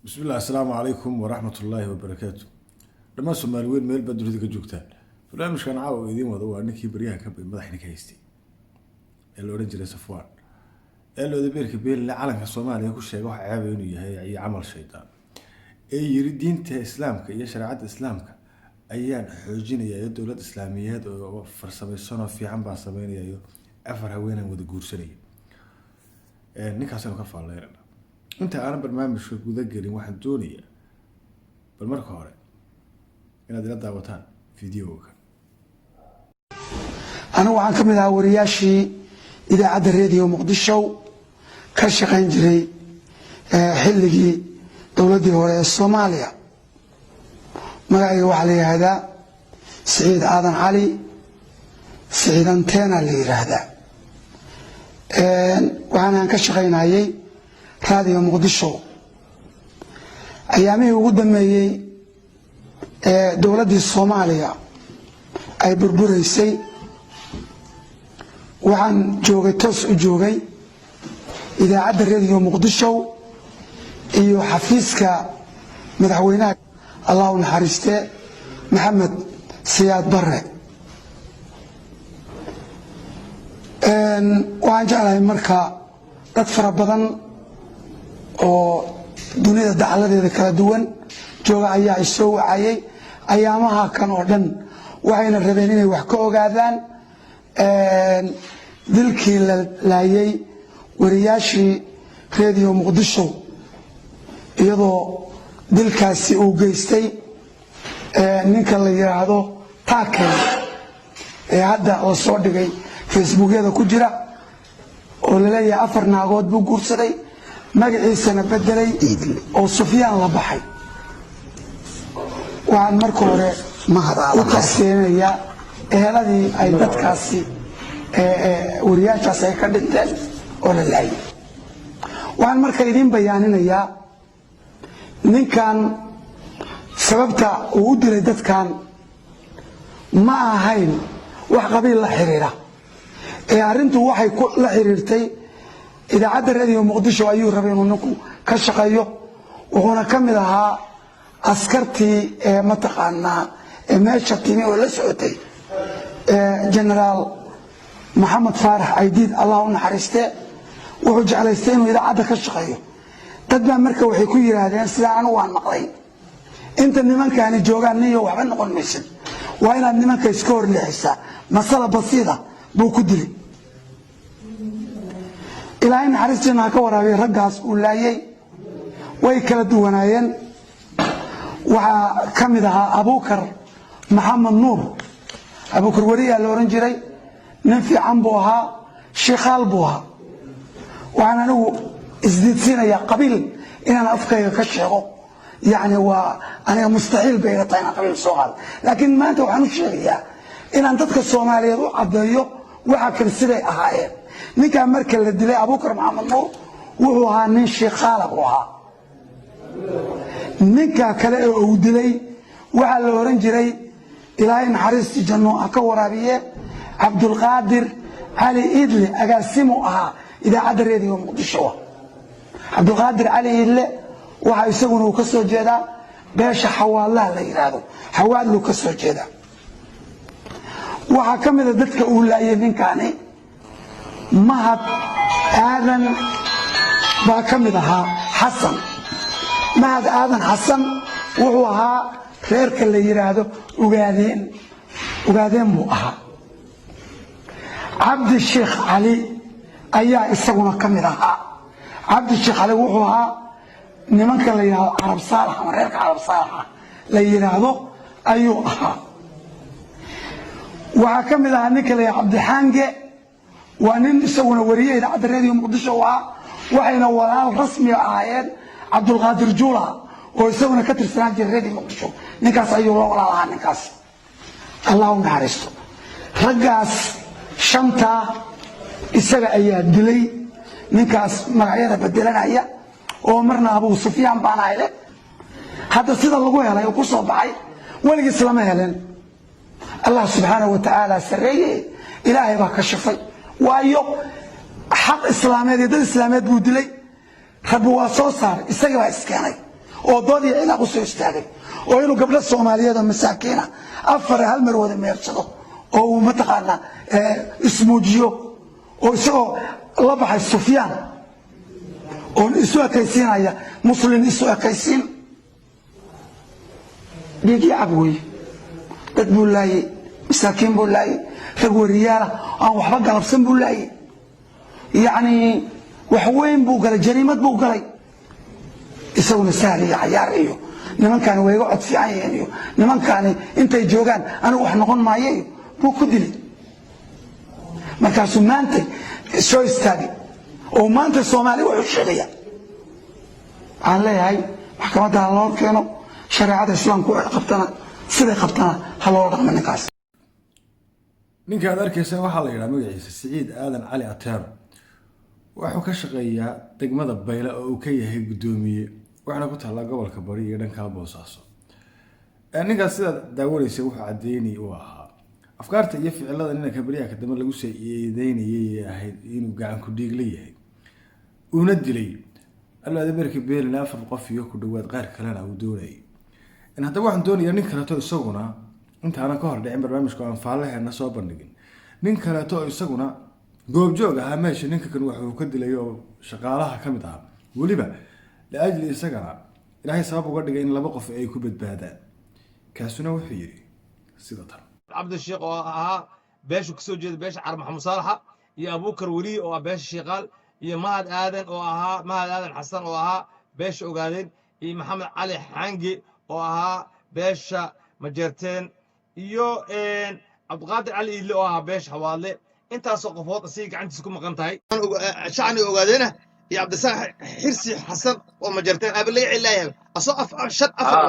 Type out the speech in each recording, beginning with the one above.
بسم الله السلام عليكم ورحمة الله وبركاته. لما سومالوين ميل بدو هذيك جوكتان فلان مش كان عاوي يدين وضوء أنك بريان كبي مدحني كيستي الأورنجل صفوان قالوا ذا بيرك بين العالم الصومالي كل شيء واحد عابيني هي عمل شيطان أي يريدين إسلامك يا شريعة إسلامك أيان حجين يا دولة إسلاميات وفرسمي الصنف في عم بعصمين يا أفر هوينا وذكور سرية نكاسن كفى الله يرنا أنت أنا برنامج في جودجري واحد دونية بالمرة هوري أنا دلنا دعوتان فيديوك أنا وعن كم ذا ورياشي إذا عاد الراديو مقدشوا كشقين جري حلقي دولتي هوري الصومالية مقعي وعلي هذا سعيد آذن علي سعيد أنتينا اللي هذا وأنا كشقين هاي راديو مقدشوا أيامي وقدمي دولتي الصومالية أي بربريسي وعن جوغي توس جوغي إذا عاد الراديو مقدشو إيو حفيزك مدحويناك الله نحرسته محمد سياد برة وعن جعلها مركا تدفر بدن ودنيا دعالة ذا كلا دوان جوغا أيها السوء عيي أيامها كانوا دن وعين الربينين وحكوه قادان dilkii la laayay wariyaashii radio muqdisho iyadoo dilkaasi uu geystay ninka la yiraahdo taakay hadda oo soo dhigay facebookyada ku jira oo la leeyahay afar naagood buu guursaday magaciisana bedelay oo Sufyaan la baxay waan markii hore u kaseenaya eheladii ay dadkaasi ورياشة سيكون دنتين ولا لا وعن مركا يدين بيانينيا نين كان سببتا ودي لدت كان ما هين wax qabiil la xiriira arintu waxay ku la xiriirtay idaacada radio muqdisho ayuu rabay inuu ninku ka shaqeeyo wuxuuna kamid ahaa askartii mataqaana meesha timi oo la socotay general محمد فارح عيديد الله نحرسته وحج على استين وإذا عاد كشقيه تدبع مركب وحيكون هذين سلاعا وعن مقلين انت النمان كان الجوغان نيو وحبن نقول ميسن وإن النمان كيسكور لحسا مسألة بسيطة بو كدري إلى أن حرستنا كورا بيرقص ولايي ويكلا دوانايين وكمدها أبو بكر محمد نور أبو بكر وريا اللورنجري ننفي عن بوها شيخال بوها وأنا نو ازديدسينا يا قبيل إن أنا أفكر كشيخو يعني وأنا مستحيل بينطينا قبيل سؤال لكن ما أنت وحنو الشيخية إن أنت تدك الصومالية رو عبداليو وحاكر سيدي أهايين نيكا مركل للدلي أبو بكر محمد نور وهو نين شيخال بوها نيكا كلا ودلي وحال ورنجري إلى إن حريستي جنو أكورابيه عبد القادر علي إدلي أقاسمه إذا عاد الراديو مقدشوا عبد القادر علي إدلي وحا يسوونه كسو جيدا باشا حوال الله لا يرادو حوال له كسو جيدا وحا كمدا ددك أولا يمين كاني مهد آذن با كمدها حسن مهد آذن حسن وحوها خيرك اللي يرادو وقادين مو عبد الشيخ علي أيها السجون كاميرا عبد الشيخ علي وحوها نمك اللي ينهض عرب صالح مريك عرب صالح اللي ينهضو أيوها وكاميرا هنيك اللي عبد الحانجة وأنين السجون وريه إذا عبد الراديو مقدشوا وحين ولا رسمي عايد عبد القادر جولا ويسوون كتر سناج الراديو مقدشوا نكاس أيوه ولا الله نكاس الله نعرسه رجاس شنطة isaga ayaa dilay ninkaas magacyada bedelanaya oo marna Abu Sufyaan baan ahayle hada sida lagu helay oo ku soo baxay waliga islaam heleen Allah subhanahu wa ta'ala sareeyay ilaahay baa ka shafay waayo xaq islaameed dad islaameed buu dilay rabbi waa soo saar isaga baa iskeenay oo dood iyo cilaaq u soo istaagay oo inuu gabdho Soomaaliyeed oo masaakiina afar hal mar wada meersado oo uu mataqaana ismuujiyo oo isagoo la baxay Sufyaan oo isu ekaysiinaya muslim isu ekaysiin dhigi abwey dad buu laayay masaakiin buu laayay rag wariyaal aan waxba galabsan buu laayay yani wax weyn buu galay jariimad buu galay isaguna sahli ciyaar iyo nimankan way iga cod fiican yihiin iyo nimankan intay joogaan anigu wax noqon maayo buu ku dilay markaasuu maanta soo istaagay oo maanta Soomaali wuxuu sheegaya aan leeyahay maxkamadda loo keeno shariicada islaamku ay qabtana sida qabtana haloo dhaqmo ninkaas ninka aad arkaysan waxaa la yiraahdaa magaciisa Saciid Aadan Cali Ateer wuxuu ka shaqeeyaa degmada Bayla oo uu ka yahay gudoomiye waxaana ku taala gobolka Bari iyo dhanka Boosaaso ninkaas sida daawanaysa wuxuu cadeynay oo ahaa afkaarta iyo ficilada ninka bariyaha ka dambe lagu soo eedeynayay ahayd inuu gacan ku dhiig leeyahay una dilay alla dabarka beelna afar qof iyo ku dhawaad qaar kalena uu doonayay in hadda waxaan doonayaa nin kale oo isaguna intaana ka hor dhicin barnaamijka aan faalaheena soo bandhigin nin kale oo isaguna goobjoog ah meesha ninka kan wuxuu ka dilay oo shaqaalaha kamid ah waliba la ajli isagana ilaahay sabab uga dhigay in laba qof ay ku badbaadaan kaasuna wuxuu yiri sida tan عبد الشيخ oo beeshu kasoo jeeday beesha Carab Maxamed Saalax iyo Abuukar Wali oo beesha Sheeqaal iyo Mahad Aadan oo Mahad Aadan Xasan oo beesha Ogaadeen iyo Maxamed Cali Xangi oo beesha Majeerteen iyo Abdulqaadir Cali Ile oo beesha Xawaadle intaas oo qofood si gacantiisa ku maqan tahay shacni Ogaadeena iyo Cabdisaaq Xirsi Xasan oo Majeerteen abalay cilaayahay asoo shad afar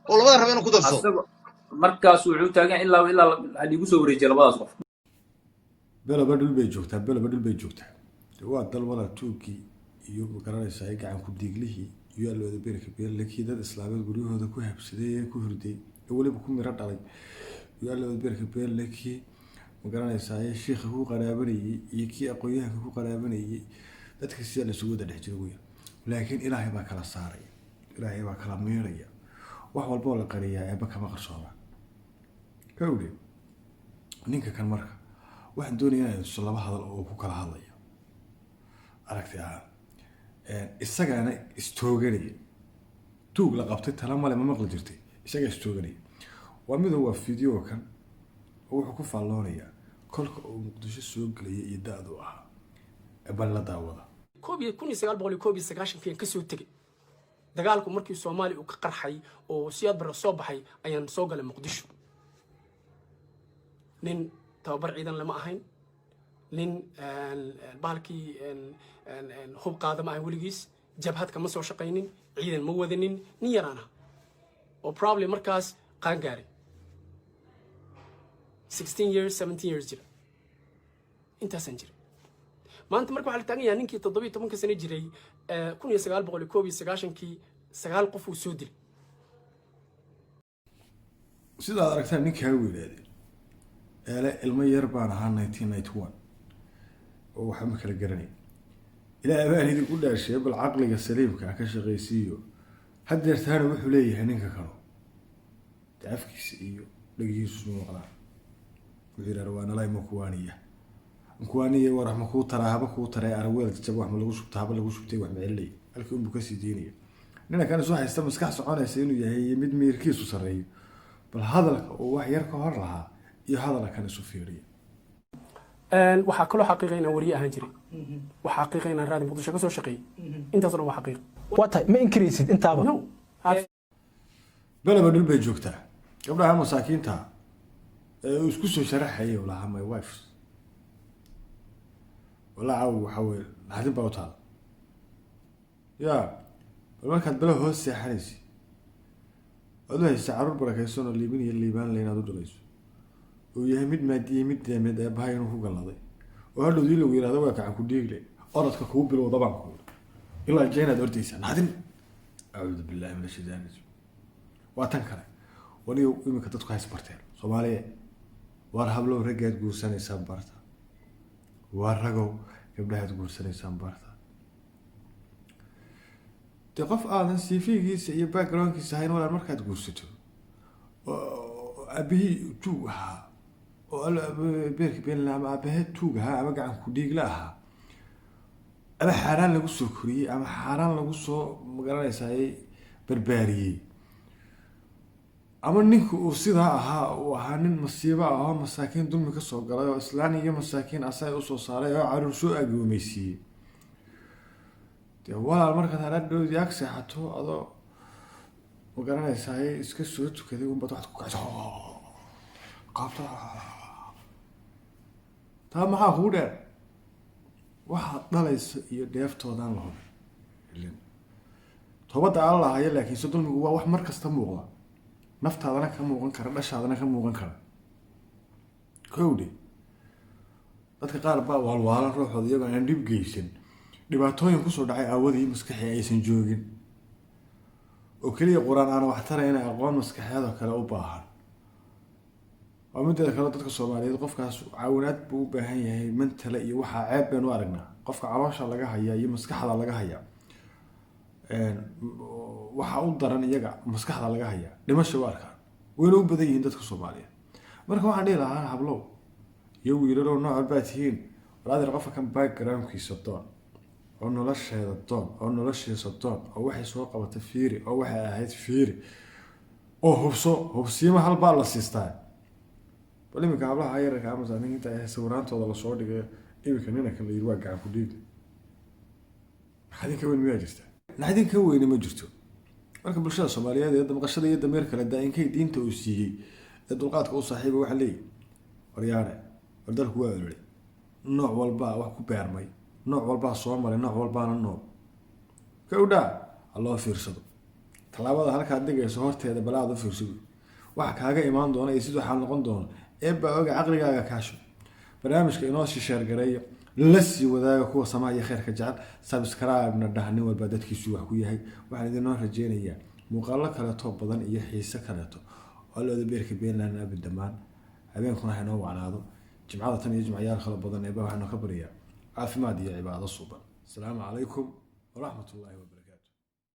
oo labada rabeen ku darso markaas wuxuu taagan ilaa hadigu soo wareejiyay labadaas qof belaba dhul bay joogtaa waa dal wada Turki iyo garanaysa ay gacan ku diiglihii iyo alwada beerka beelkii dad islaameed guriyahooda ku habsaday ku hurday waliba ku mira dhalay iyo alwada beerka beelkii garanaysa ay sheekh ku qaraabanayay iyo kii aqoonyahanka ku qaraabanayay dadka si la isugu dhex jiray laakiin ilaahay baa kala saaray ilaahay baa kala meeraya wax walba la qariyaa ee baka ma qarsooma kawdi ninka kan marka waxaan doonayaa inuu laba hadal oo ku kala hadlayo aragti isagana istooganay tuug la qabtay tala male ma maqli jirtay isaga istooganay waa mid waa video kan oo wuxuu ku faaloonaya kolka uu Muqdisho soo galay iyo daadu bal la daawada 1991 ka soo tagay dagaalku markii Soomaali uu ka qarxay oo siyaad bar soo baxay ayaan soo galay Muqdisho nin tababar ciidan lama ahayn nin baalkii hub qaadama ay waligiis jabhad kama soo shaqaynin ciidan ma wadanin nin yaraana oo probably markaas qaan gaaray 16 years 17 years jira intaasan jira maanta marka waxa la taagan yahay ninkii 17 sano jiray 1991 sagaal qof uu soo dilay sida aragtaan ninka weelaaday ilmo yar baan ahaa 1991 oo waxa ma kala garanay ilaa abaanidi u dhaashay bal aqliga saliimka ka shaqaysiyo hadeer taana wuxuu leeyahay ninka kale taafkiisa iyo dhagiisu noqda wiirar waana lay ma kuwaaniya warahma ku taraahaba ku taray arweel jab wax ma lagu shubtaa haba lagu shubtay wax meelay halkii uu ka sii diinaya nina kan soo haysta maskax soconaysa inuu yahay mid meerkiisu sareeyo bal hadalka oo wax yar ka hor lahaa iyo hadalka kan isu fiiriyo waxa kale xaqiiqeena wariye ahaan jiray waxa xaqiiqeena raadi Muqdisho ka soo shaqeeyay intaas oo waa xaqiiq wata ma increase intaaba balaba dhul bay joogtaa gabdhaha masaakiinta isku soo sharaxay oo lahaa my wife wala waxa weey hadin baa utaal ya markaad bala hoos seexanaysi wallahi saarur barakaysan oo liibaan leeynaad u dhalayso oo yahay mid maadiye mid deemed ee bahay inuu ku galaday oo hadhoodii lagu yiraahdo waa gacan ku dhiigle orodka ku bilowda baan ku ilaa jeenad ordaysan hadin a'uudu billahi minash shaitaani rajiim waa tan kale waliyo imika dadku hay isbarteen Soomaaliya war hablo ragaad guursanaysa barta war rago gabdhaha guursanaysa barta dee qof aadan cv-giisa iyo backgroundkiisa ahayn walaal markaad guursato oo aabihii tuug ahaa oo beerka beenla ama aabaheed tuug ahaa ama gacan ku dhiigla ahaa ama xaaraan lagu soo koriyey ama xaaraan lagu soo magaranaysaay barbaariyey ama ninka uu sidaa ahaa uu ahaa nin masiibo ah oo masaakiin dulmi kasoo galay oo islaan iyo masaakiin asay usoo saaray oo caruur soo agoomeysiiyey dee walaal markaad haladhowdii ag seexato adoo magaranaysaay iska soo tukaday unbad waxad ku kacso qaabta taa maxaa kuu dheer waxaad dhalayso iyo dheeftoodan la hubin toobadda aan lahayo laakiinse dulmigu waa wax mar kasta muuqda naftaadana ka muuqan kara dhashaadana ka muuqan kara kowdhe dadka qaar baa waalwaalan ruuxooda iyagoo aan dhib geysan dhibaatooyin kusoo dhacay aawadii maskaxi aysan joogin oo keliya qur-aan aan wax tarayna aqoon maskaxeed oo kale u baahan waa mideeda kale dadka soomaaliyeed qofkaas caawinaad buu u baahan yahay mantala iyo waxaa ceeb baynu aragnaa qofka caloosha laga hayaa iyo maskaxda laga hayaa waxaa u daran iyaga maskaxda laga hayaa dhimasha u arkaan wayna u badan yihiin dadka soomaaliyeed marka waxaan dhihi lahaa hablow iyo wiilalow nooc walbaa tihiin walaadir qofka kan backgroundkiisa doon oo nolosheeda doon oo noloshiisa doon oo waxay soo qabatay fiiri oo waxay ahayd fiiri oo hubsiima halbaa la siistaa bal iminka hablaha yararka amasa nin inta sawiraantooda lasoo dhigay iminka ninaka la yiri waa gacan ku dhiig naxdin ka weyn miyaa jirta naxdin ka weyni ma jirto marka bulshada soomaaliyeed ee damqashada iyo dameer kale daa'inkay diinta uu siiyey ee dulqaadka u saaxiiba waxaa leeyahy waryaane war dalku waa ololay nooc walbaa wax ku beermay nooc walbaa soo maray nooc walbaana nool kowdhaa ha loo fiirsado tallaabada halkaad dhigayso horteeda balaad u fiirsado waxa kaaga imaan doona iyo siduu xaal noqon doono eebbaa oga caqligaaga kaasho barnaamijka inoo shisheer gareeyo la sii wadaaga kuwa samaha iyo kheyrka jecel subscribe-na dhah nin walbaa dadkiisu wax ku yahay waxaan idinoo rajeynayaa muuqaalo kaleeto badan iyo xiise kaleeto oo looda beerka beenland abi dhammaan habeenkuna haynoo wacnaado jimcada tan iyo jimcayaal kale badan eebaa waxaanu ka baryaa caafimaad iyo cibaado suuban asalaamu calaykum waraxmatullaahi wabarakatu